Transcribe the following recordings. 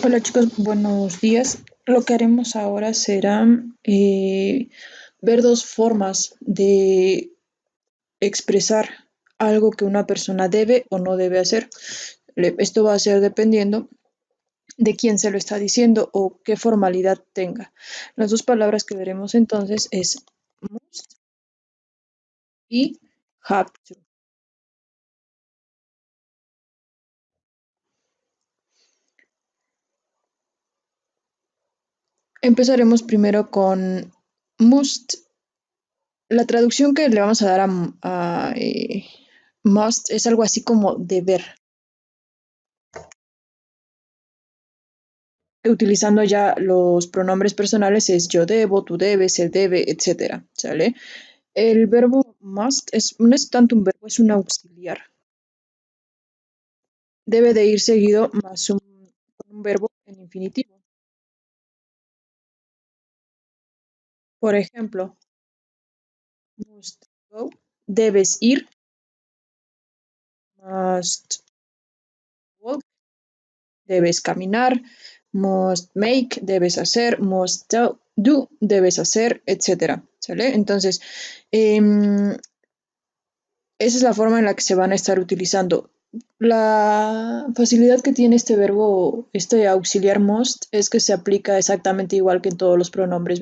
Hola chicos, buenos días. Lo que haremos ahora será ver dos formas de expresar algo que una persona debe o no debe hacer. Esto va a ser dependiendo de quién se lo está diciendo o qué formalidad tenga. Las dos palabras que veremos entonces es must y have to. Empezaremos primero con must. La traducción que le vamos a dar a must es algo así como deber, utilizando ya los pronombres personales es yo debo, tú debes, él debe, etcétera, ¿sale? El verbo must no es tanto un verbo, es un auxiliar. Debe de ir seguido más con un verbo en infinitivo. Por ejemplo, must go, debes ir, must walk, debes caminar, must make, debes hacer, must do, debes hacer, etcétera, ¿sale? Entonces, esa es la forma en la que se van a estar utilizando. La facilidad que tiene este verbo, este auxiliar must, es que se aplica exactamente igual que en todos los pronombres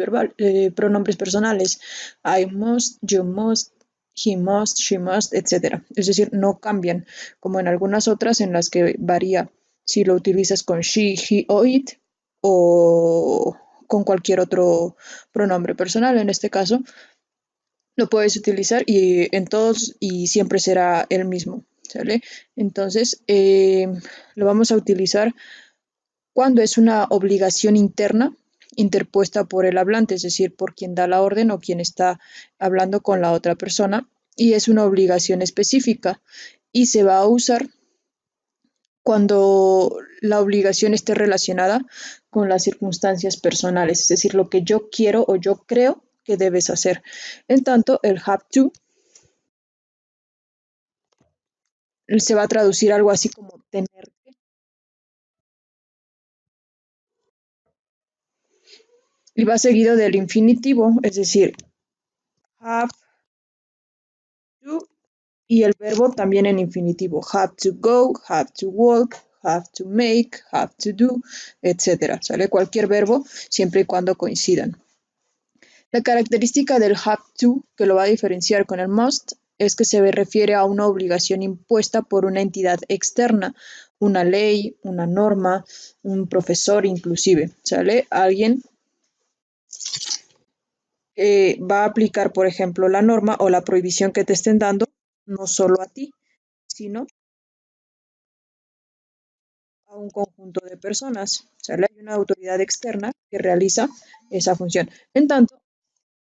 personales. I must, you must, he must, she must, etc. Es decir, no cambian, como en algunas otras en las que varía si lo utilizas con she, he o it, o con cualquier otro pronombre personal. En este caso, lo puedes utilizar y en todos y siempre será el mismo, ¿sale? Entonces, lo vamos a utilizar cuando es una obligación interna interpuesta por el hablante, es decir, por quien da la orden o quien está hablando con la otra persona, y es una obligación específica y se va a usar cuando la obligación esté relacionada con las circunstancias personales, es decir, lo que yo quiero o yo creo que debes hacer. En tanto, el have to se va a traducir algo así como tener que, y va seguido del infinitivo, es decir, have to, y el verbo también en infinitivo, have to go, have to walk, have to make, have to do, etcétera. Sale cualquier verbo siempre y cuando coincidan. La característica del have to que lo va a diferenciar con el must es que se refiere a una obligación impuesta por una entidad externa, una ley, una norma, un profesor inclusive, ¿sale? Alguien va a aplicar, por ejemplo, la norma o la prohibición que te estén dando, no solo a ti, sino a un conjunto de personas. O sea, hay una autoridad externa que realiza esa función. En tanto,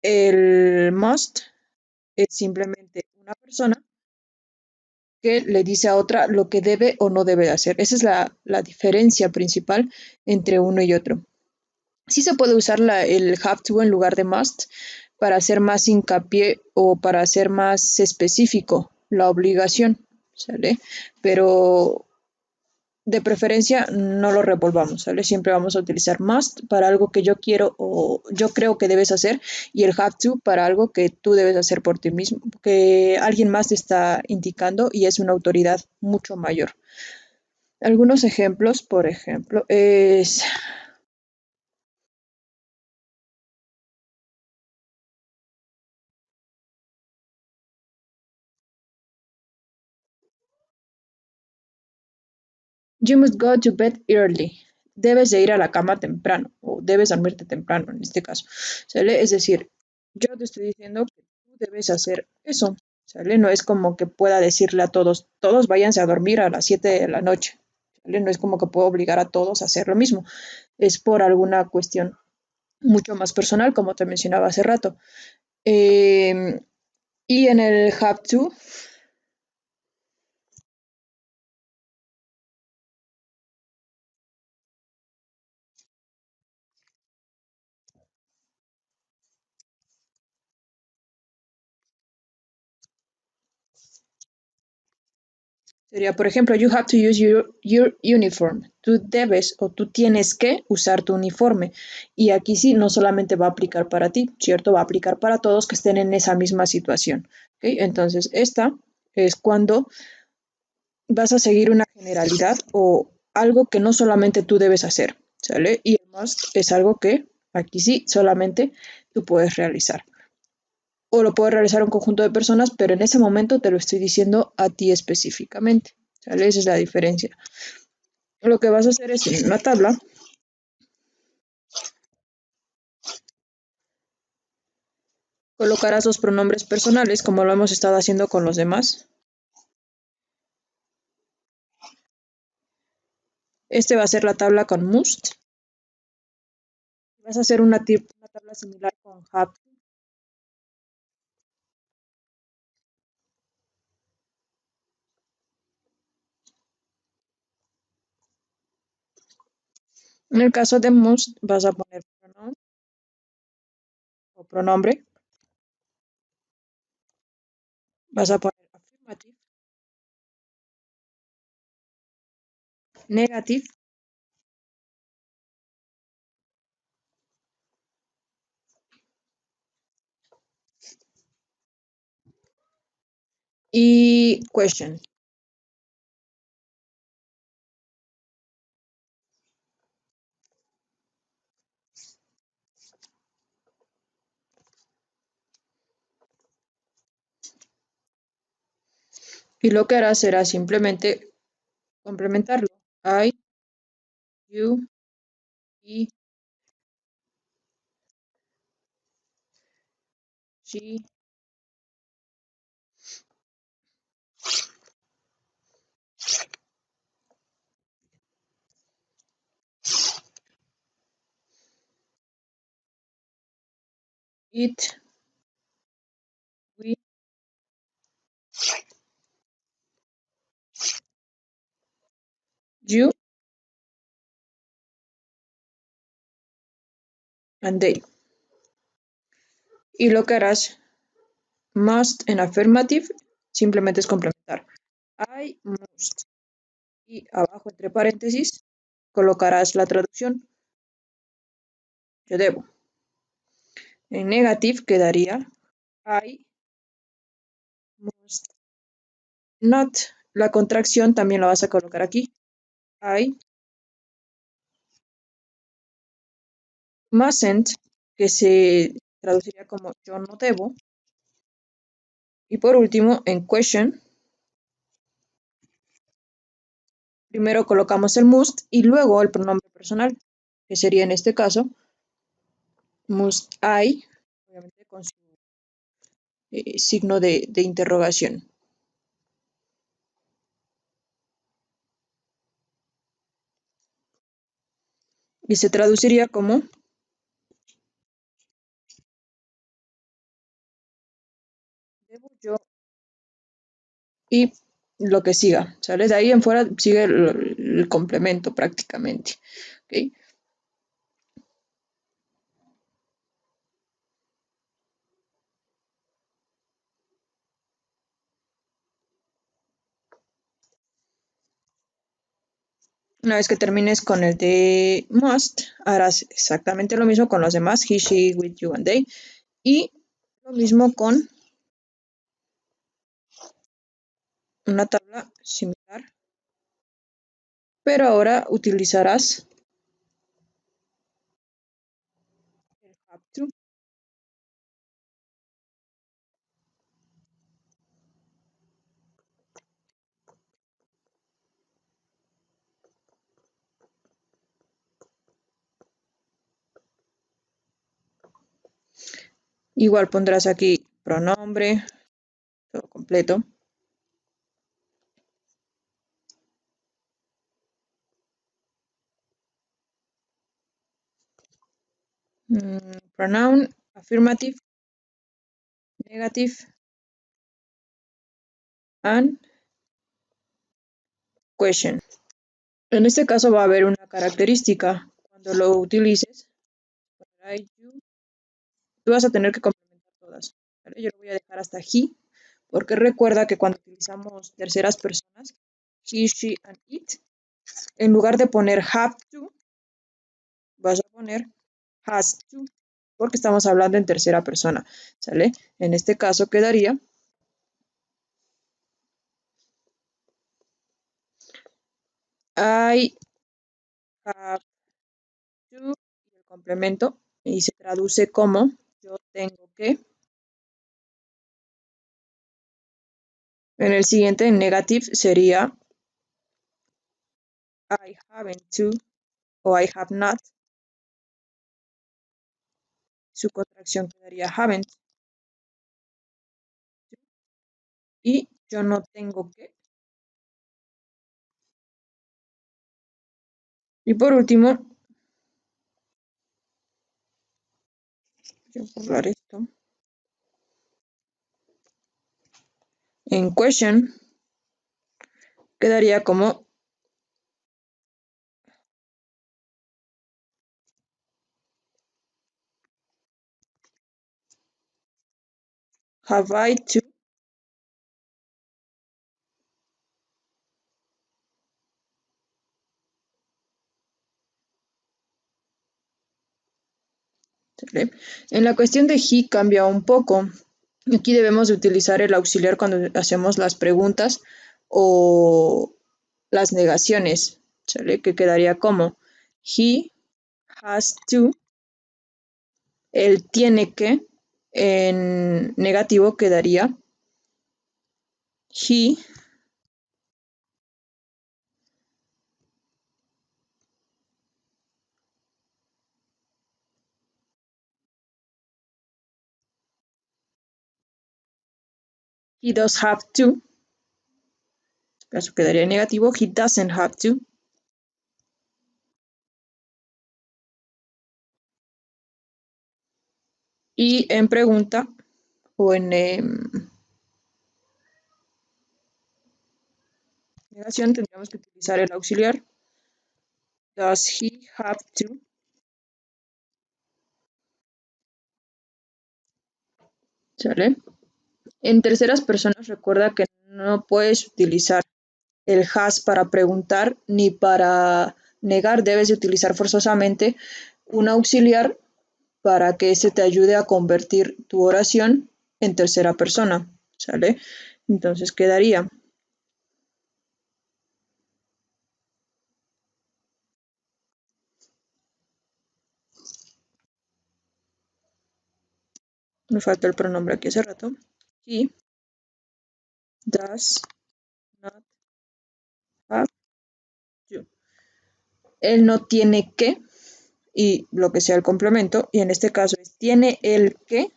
el must es simplemente una persona que le dice a otra lo que debe o no debe hacer. Esa es la diferencia principal entre uno y otro. Sí se puede usar el have to en lugar de must para hacer más hincapié o para hacer más específico la obligación, ¿sale? Pero de preferencia no lo revolvamos, ¿sale? Siempre vamos a utilizar must para algo que yo quiero o yo creo que debes hacer y el have to para algo que tú debes hacer por ti mismo, que alguien más te está indicando y es una autoridad mucho mayor. Algunos ejemplos, por ejemplo, es You must go to bed early. Debes de ir a la cama temprano o debes dormirte temprano en este caso. ¿Sale? Es decir, yo te estoy diciendo que tú debes hacer eso. ¿Sale? No es como que pueda decirle a todos váyanse a dormir a las 7 de la noche. ¿Sale? No es como que puedo obligar a todos a hacer lo mismo. Es por alguna cuestión mucho más personal, como te mencionaba hace rato. Eh, y en el have to, Sería, por ejemplo, you have to use your uniform. Tú debes o tú tienes que usar tu uniforme. Y aquí sí, no solamente va a aplicar para ti, ¿cierto? Va a aplicar para todos que estén en esa misma situación. ¿Ok? Entonces, esta es cuando vas a seguir una generalidad o algo que no solamente tú debes hacer, ¿sale? Y el must es algo que aquí sí solamente tú puedes realizar. O lo puede realizar un conjunto de personas, pero en ese momento te lo estoy diciendo a ti específicamente. ¿Sale? Esa es la diferencia. Lo que vas a hacer es en una tabla, colocarás los pronombres personales como lo hemos estado haciendo con los demás. Este va a ser la tabla con must. Vas a hacer una tabla similar con have. En el caso de must vas a poner pronoun o pronombre. Vas a poner affirmative, negative y question. Y lo que harás será simplemente complementarlo. I, you, he, she, it, we, you, and they. Y lo que harás must en affirmative simplemente es complementar. I must. Y abajo entre paréntesis colocarás la traducción. Yo debo. En negative quedaría I must not. La contracción también la vas a colocar aquí. I mustn't, que se traduciría como yo no debo. Y por último, en question, primero colocamos el must y luego el pronombre personal, que sería en este caso must I, obviamente con su signo de interrogación. Y se traduciría como debo yo y lo que siga, ¿sale? De ahí en fuera sigue el complemento prácticamente. ¿Okay? Una vez que termines con el de must, harás exactamente lo mismo con los demás, he, she, with, you, and they. Y lo mismo con una tabla similar, pero ahora utilizarás el have to. Igual pondrás aquí pronombre, todo completo. Pronoun, affirmative, negative, and question. En este caso va a haber una característica. Cuando lo utilices, tú vas a tener que complementar todas. ¿Vale? Yo lo voy a dejar hasta aquí, porque recuerda que cuando utilizamos terceras personas, he, she, and it, en lugar de poner have to, vas a poner has to, porque estamos hablando en tercera persona, ¿sale? En este caso quedaría I have to, y el complemento, y se traduce como yo tengo que. En el siguiente, en negative, sería I haven't to o I have not. Su contracción quedaría haven't. Y yo no tengo que. Y por último, voy a borrar esto. En question quedaría como have I to. ¿Sale? En la cuestión de he cambia un poco. Aquí debemos de utilizar el auxiliar cuando hacemos las preguntas o las negaciones, ¿sale? Que quedaría como he has to, él tiene que, en negativo quedaría he does have to, eso quedaría en negativo, he doesn't have to. Y en pregunta o en negación tendríamos que utilizar el auxiliar does he have to. ¿Sale? En terceras personas recuerda que no puedes utilizar el has para preguntar ni para negar, debes de utilizar forzosamente un auxiliar para que este te ayude a convertir tu oración en tercera persona, ¿sale? Entonces quedaría me falta el pronombre aquí hace rato. He does not have to. Él no tiene que, y lo que sea el complemento, y en este caso es tiene el que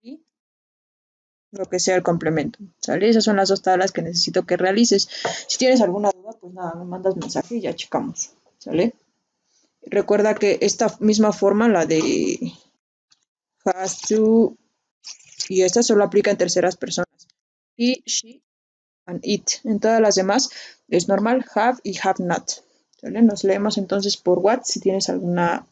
y lo que sea el complemento, ¿sale? Esas son las dos tablas que necesito que realices. Si tienes alguna duda, pues nada, me mandas mensaje y ya checamos, ¿sale? Recuerda que esta misma forma, la de has to, y esta solo aplica en terceras personas. He, she, and it. En todas las demás es normal have y have not. ¿Sale? Nos leemos entonces por WhatsApp si tienes alguna